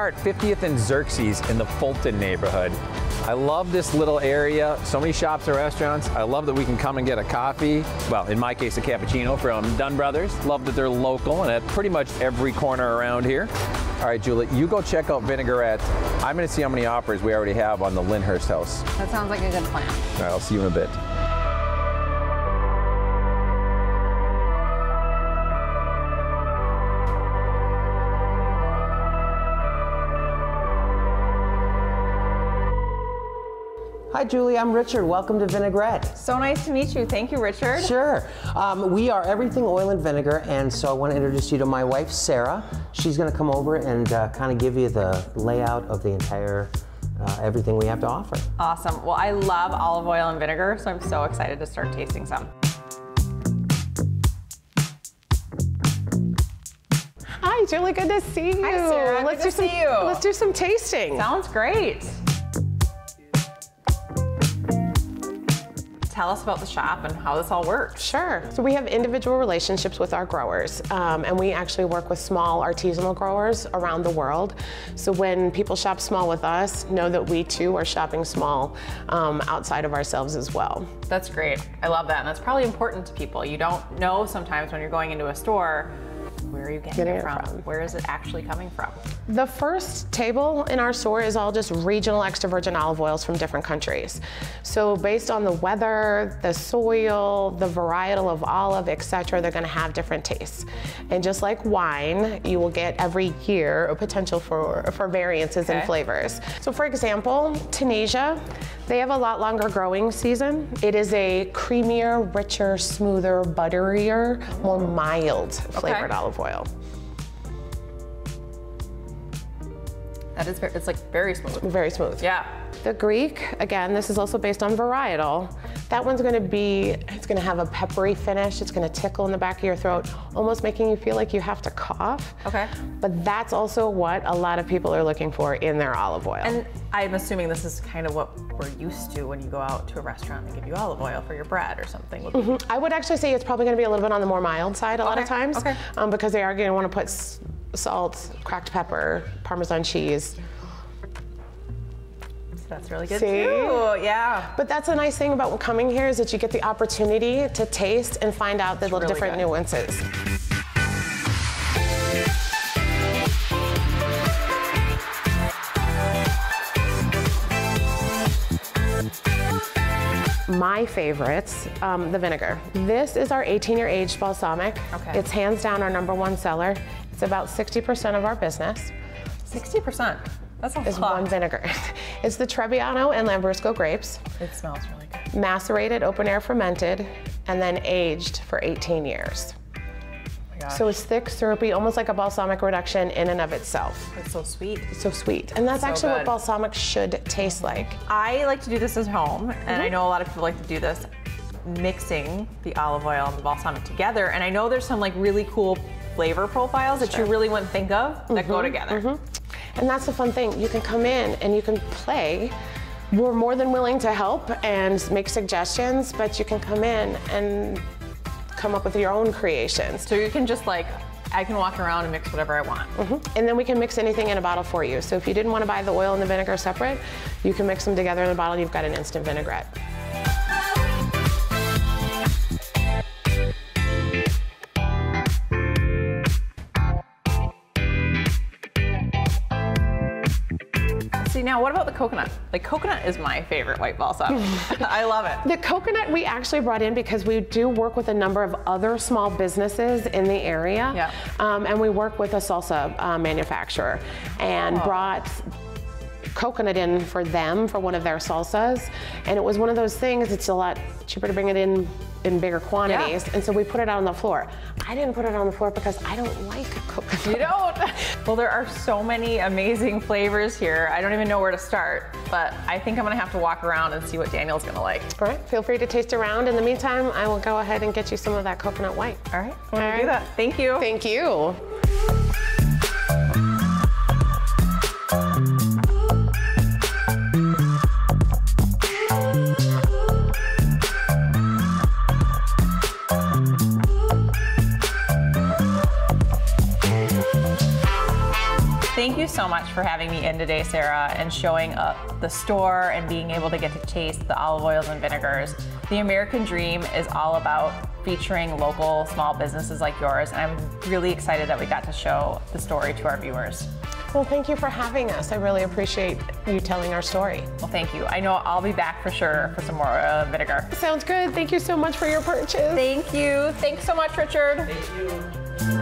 are at 50th and Xerxes in the Fulton neighborhood. I love this little area. So many shops and restaurants. I love that we can come and get a coffee. Well, in my case, a cappuccino from Dunn Brothers. Love that they're local and at pretty much every corner around here. All right, Julie, you go check out Vinaigrette. I'm going to see how many offers we already have on the Lyndhurst house. That sounds like a good plan. All right, I'll see you in a bit. Hi, Julie. I'm Richard. Welcome to Vinaigrette. So nice to meet you. Thank you, Richard. Sure. We are everything oil and vinegar, and so I want to introduce you to my wife, Sarah. She's going to come over and kind of give you the layout of the entire everything we have to offer. Awesome. Well, I love olive oil and vinegar, so I'm so excited to start tasting some. Hi, Julie. Good to see you. Hi, Sarah. Good to see you. Let's do some tasting. Sounds great. Tell us about the shop and how this all works. Sure. So we have individual relationships with our growers, and we actually work with small artisanal growers around the world. So when people shop small with us, know that we too are shopping small outside of ourselves as well. That's great. I love that, and that's probably important to people. You don't know sometimes when you're going into a store, where are you getting it from? Where is it actually coming from? The first table in our store is all just regional extra virgin olive oils from different countries. So based on the weather, the soil, the varietal of olive, etc., they're going to have different tastes. And just like wine, you will get every year a potential for variances in flavors. So for example, Tunisia, they have a lot longer growing season. It is a creamier, richer, smoother, butterier, more mild flavored olive oil. That is, it's like very smooth. Very smooth. Yeah. The Greek, again, this is also based on varietal. That one's gonna be, it's gonna have a peppery finish. It's gonna tickle in the back of your throat, almost making you feel like you have to cough. Okay. But that's also what a lot of people are looking for in their olive oil. And I'm assuming this is kind of what we're used to when you go out to a restaurant and give you olive oil for your bread or something. I would actually say it's probably gonna be a little bit on the more mild side a lot of times. Because they are gonna wanna put salt, cracked pepper, Parmesan cheese. That's really good too, yeah. But that's a nice thing about coming here is that you get the opportunity to taste and find out the little different nuances. My favorites, the vinegar. This is our 18-year aged balsamic. It's hands down our #1 seller. It's about 60% of our business. 60%? That's a lot. Is one vinegar. It's the Trebbiano and Lambrusco grapes. It smells really good. Macerated, open air fermented, and then aged for 18 years. Oh my gosh. So it's thick, syrupy, almost like a balsamic reduction in and of itself. It's so sweet. It's so sweet. And that's actually what balsamic should taste like. I like to do this at home, and I know a lot of people like to do this, mixing the olive oil and the balsamic together. And I know there's some like really cool flavor profiles that you really wouldn't think of that go together. And that's the fun thing. You can come in and you can play. We're more than willing to help and make suggestions, but you can come in and come up with your own creations. So you can just like, I can walk around and mix whatever I want. And then we can mix anything in a bottle for you. So if you didn't want to buy the oil and the vinegar separate, you can mix them together in a bottle. You've got an instant vinaigrette. See, now what about the coconut? Like, coconut is my favorite white balsam. I love it. The coconut we actually brought in because we do work with a number of other small businesses in the area. Yeah. And we work with a salsa manufacturer and brought coconut in for them for one of their salsas. And it was one of those things, it's a lot cheaper to bring it in bigger quantities. And so we put it out on the floor. I didn't put it on the floor because I don't like coconut. You don't? Well, there are so many amazing flavors here. I don't even know where to start, but I think I'm gonna have to walk around and see what Daniel's gonna like. All right, feel free to taste around. In the meantime, I will go ahead and get you some of that coconut white. All right, I'm gonna do that. Thank you. Thank you. Thank you so much for having me in today, Sarah, and showing up the store and being able to get to taste the olive oils and vinegars. The American dream is all about featuring local small businesses like yours, and I'm really excited that we got to show the story to our viewers. Well, thank you for having us. I really appreciate you telling our story. Well, thank you. I know I'll be back for sure for some more vinegar. Sounds good. Thank you so much for your purchase. Thank you. Thanks so much, Richard. Thank you.